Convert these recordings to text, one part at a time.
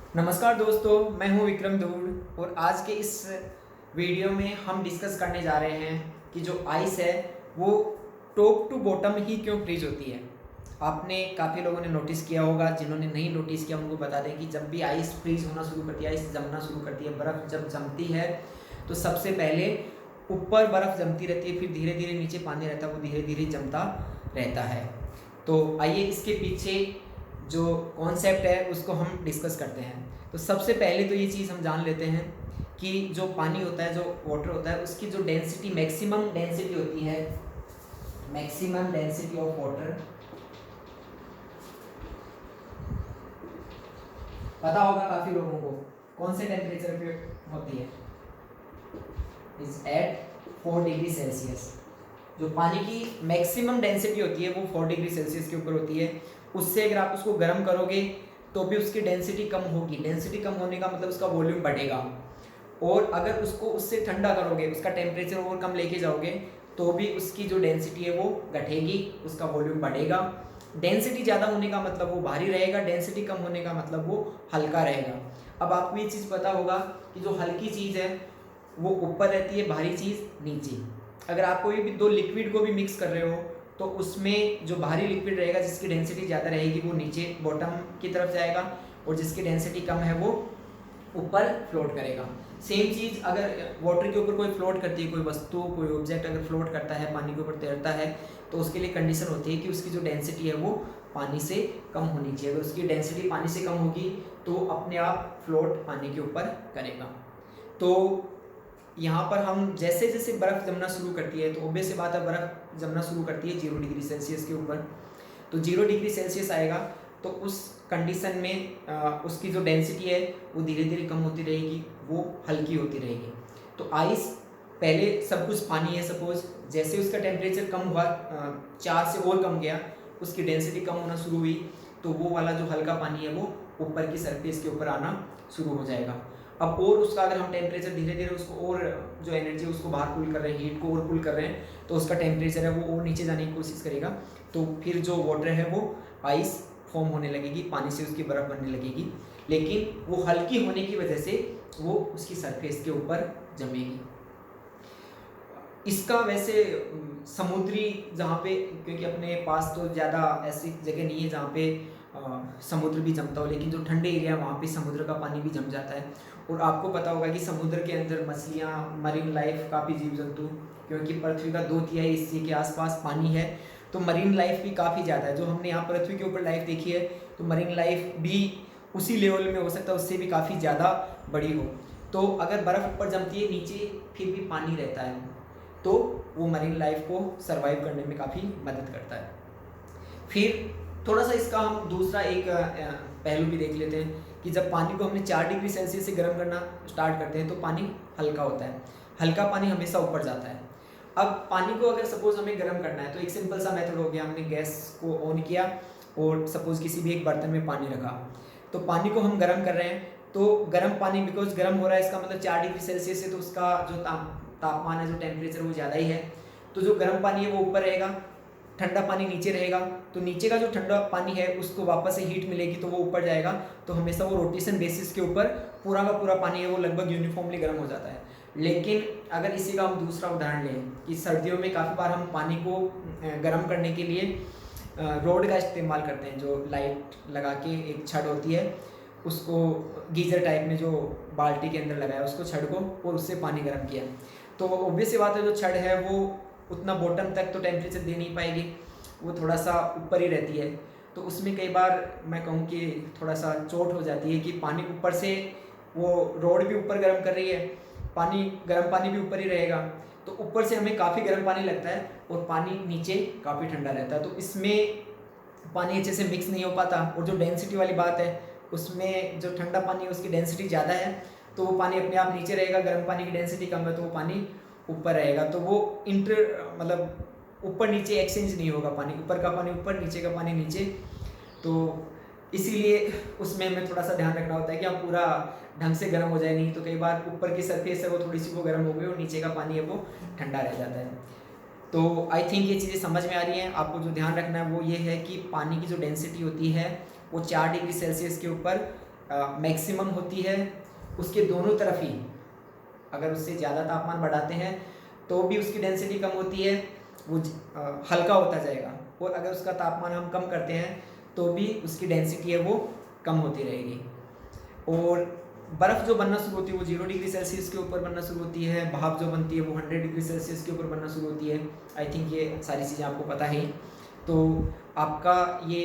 नमस्कार दोस्तों, मैं हूं विक्रम धूड़ और आज के इस वीडियो में हम डिस्कस करने जा रहे हैं कि जो आइस है वो टॉप टू बॉटम ही क्यों फ्रीज होती है। आपने काफ़ी लोगों ने नोटिस किया होगा, जिन्होंने नहीं नोटिस किया उनको बता दें कि जब भी आइस फ्रीज होना शुरू करती है, आइस जमना शुरू करती है, बर्फ़ जब जमती है तो सबसे पहले ऊपर बर्फ़ जमती रहती है, फिर धीरे धीरे नीचे पानी रहता है वो धीरे धीरे जमता रहता है। तो आइए इसके पीछे जो कॉन्सेप्ट है उसको हम डिस्कस करते हैं। तो सबसे पहले तो ये चीज़ हम जान लेते हैं कि जो पानी होता है, जो वाटर होता है, उसकी जो डेंसिटी, मैक्सिमम डेंसिटी होती है, मैक्सिमम डेंसिटी ऑफ वाटर, पता होगा काफ़ी लोगों को कौन से टेम्परेचर पे होती है, इज एट 4 डिग्री सेल्सियस। जो पानी की मैक्सिमम डेंसिटी होती है वो 4 डिग्री सेल्सियस के ऊपर होती है। उससे अगर आप उसको गर्म करोगे तो भी उसकी डेंसिटी कम होगी। डेंसिटी कम होने का मतलब उसका वॉल्यूम बढ़ेगा। और अगर उसको उससे ठंडा करोगे, उसका टेम्परेचर और कम लेके जाओगे तो भी उसकी जो डेंसिटी है वो घटेगी, उसका वॉल्यूम बढ़ेगा। डेंसिटी ज़्यादा होने का मतलब वो भारी रहेगा, डेंसिटी कम होने का मतलब वो हल्का रहेगा। अब आपको ये चीज़ पता होगा कि जो हल्की चीज़ है वो ऊपर रहती है, भारी चीज़ नीचे। अगर आप कोई भी दो लिक्विड को भी मिक्स कर रहे हो तो उसमें जो भारी लिक्विड रहेगा, जिसकी डेंसिटी ज़्यादा रहेगी, वो नीचे बॉटम की तरफ जाएगा और जिसकी डेंसिटी कम है वो ऊपर फ्लोट करेगा। सेम चीज़ अगर वाटर के ऊपर कोई फ्लोट करती है, कोई वस्तु, कोई ऑब्जेक्ट अगर फ्लोट करता है, पानी के ऊपर तैरता है, तो उसके लिए कंडीशन होती है कि उसकी जो डेंसिटी है वो पानी से कम होनी चाहिए। अगर उसकी डेंसिटी पानी से कम होगी तो अपने आप फ्लोट पानी के ऊपर करेगा। तो यहाँ पर हम जैसे जैसे बर्फ़ जमना शुरू करती है तो ऑब्वियस सी बात है, बर्फ़ जमना शुरू करती है 0 डिग्री सेल्सियस के ऊपर। तो 0 डिग्री सेल्सियस आएगा तो उस कंडीशन में उसकी जो डेंसिटी है वो धीरे धीरे कम होती रहेगी, वो हल्की होती रहेगी। तो आइस पहले सब कुछ पानी है, सपोज जैसे उसका टेम्परेचर कम हुआ, 4 से और कम गया, उसकी डेंसिटी कम होना शुरू हुई, तो वो वाला जो हल्का पानी है वो ऊपर की सरफेस के ऊपर आना शुरू हो जाएगा। अब और उसका अगर हम टेम्परेचर धीरे धीरे उसको और जो एनर्जी है उसको बाहर पुल कर रहे हैं, हीट को और पुल कर रहे हैं, तो उसका टेम्परेचर है वो और नीचे जाने की कोशिश करेगा। तो फिर जो वाटर है वो आइस फॉर्म होने लगेगी, पानी से उसकी बर्फ़ बनने लगेगी, लेकिन वो हल्की होने की वजह से वो उसकी सरफेस के ऊपर जमेगी। इसका वैसे समुद्री जहाँ पे, क्योंकि अपने पास तो ज़्यादा ऐसी जगह नहीं है जहाँ पे समुद्र भी जमता हो, लेकिन जो ठंडे एरिया है वहाँ पे समुद्र का पानी भी जम जाता है। और आपको पता होगा कि समुद्र के अंदर मछलियाँ, मरीन लाइफ, काफ़ी जीव जंतु, क्योंकि पृथ्वी का 2/3 हिस्से के आसपास पानी है, तो मरीन लाइफ भी काफ़ी ज़्यादा है। जो हमने यहाँ पृथ्वी के ऊपर लाइफ देखी है, तो मरीन लाइफ भी उसी लेवल में हो सकता है, उससे भी काफ़ी ज़्यादा बड़ी हो। तो अगर बर्फ़ ऊपर जमती है, नीचे फिर भी पानी रहता है, तो वो मरीन लाइफ को सरवाइव करने में काफ़ी मदद करता है। फिर थोड़ा सा इसका हम दूसरा एक पहलू भी देख लेते हैं कि जब पानी को हमने 4 डिग्री सेल्सियस से गर्म करना स्टार्ट करते हैं तो पानी हल्का होता है। हल्का पानी हमेशा ऊपर जाता है। अब पानी को अगर सपोज हमें गर्म करना है तो एक सिंपल सा मेथड हो गया, हमने गैस को ऑन किया और सपोज किसी भी एक बर्तन में पानी रखा, तो पानी को हम गर्म कर रहे हैं, तो गर्म पानी बिकॉज गर्म हो रहा है, इसका मतलब 4 डिग्री सेल्सियस है, तो उसका जो तापमान है, जो टेम्परेचर, वो ज़्यादा ही है। तो जो गर्म पानी है वो ऊपर रहेगा, ठंडा पानी नीचे रहेगा, तो नीचे का जो ठंडा पानी है उसको वापस से हीट मिलेगी तो वो ऊपर जाएगा। तो हमेशा वो रोटेशन बेसिस के ऊपर पूरा का पूरा पानी है वो लगभग यूनिफॉर्मली गर्म हो जाता है। लेकिन अगर इसी का हम दूसरा उदाहरण लें कि सर्दियों में काफ़ी बार हम पानी को गर्म करने के लिए रोड का इस्तेमाल करते हैं, जो लाइट लगा के एक छड़ होती है, उसको गीज़र टाइप में जो बाल्टी के अंदर लगाया उसको छड़ को, और उससे पानी गर्म किया, तो ऑब्वियस सी बात है जो छड़ है वो उतना बॉटम तक तो टेम्परेचर दे नहीं पाएगी, वो थोड़ा सा ऊपर ही रहती है। तो उसमें कई बार मैं कहूँ कि थोड़ा सा चोट हो जाती है कि पानी ऊपर से, वो रोड भी ऊपर गर्म कर रही है, पानी गर्म पानी भी ऊपर ही रहेगा, तो ऊपर से हमें काफ़ी गर्म पानी लगता है और पानी नीचे काफ़ी ठंडा रहता है। तो इसमें पानी अच्छे से मिक्स नहीं हो पाता, और जो डेंसिटी वाली बात है उसमें जो ठंडा पानी है उसकी डेंसिटी ज़्यादा है, तो वो पानी अपने आप नीचे रहेगा, गर्म पानी की डेंसिटी कम है तो वो पानी ऊपर रहेगा। तो वो मतलब ऊपर नीचे एक्सचेंज नहीं होगा, पानी ऊपर का पानी ऊपर, नीचे का पानी नीचे। तो इसीलिए उसमें हमें थोड़ा सा ध्यान रखना होता है कि हम पूरा ढंग से गर्म हो जाए, नहीं तो कई बार ऊपर की सरफेस है वो थोड़ी सी वो गर्म हो गई और नीचे का पानी है वो ठंडा रह जाता है। तो आई थिंक ये चीज़ें समझ में आ रही हैं। आपको जो ध्यान रखना है वो ये है कि पानी की जो डेंसिटी होती है वो 4 डिग्री सेल्सियस के ऊपर मैक्सिमम होती है उसके दोनों तरफ ही। अगर उससे ज़्यादा तापमान बढ़ाते हैं तो भी उसकी डेंसिटी कम होती है, वो हल्का होता जाएगा, और अगर उसका तापमान हम कम करते हैं तो भी उसकी डेंसिटी है वो कम होती रहेगी। और बर्फ़ जो बनना शुरू होती है वो 0 डिग्री सेल्सियस के ऊपर बनना शुरू होती है, भाप जो बनती है वो 100 डिग्री सेल्सियस के ऊपर बनना शुरू होती है। आई थिंक ये सारी चीज़ें आपको पता है। तो आपका ये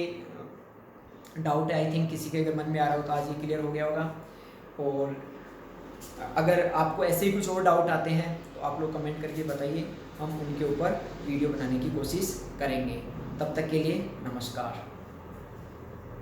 डाउट है, आई थिंक किसी के अगर मन में आ रहा हो तो आज ये क्लियर हो गया होगा। और अगर आपको ऐसे ही कुछ और डाउट आते हैं तो आप लोग कमेंट करके बताइए, हम उनके ऊपर वीडियो बनाने की कोशिश करेंगे। तब तक के लिए नमस्कार।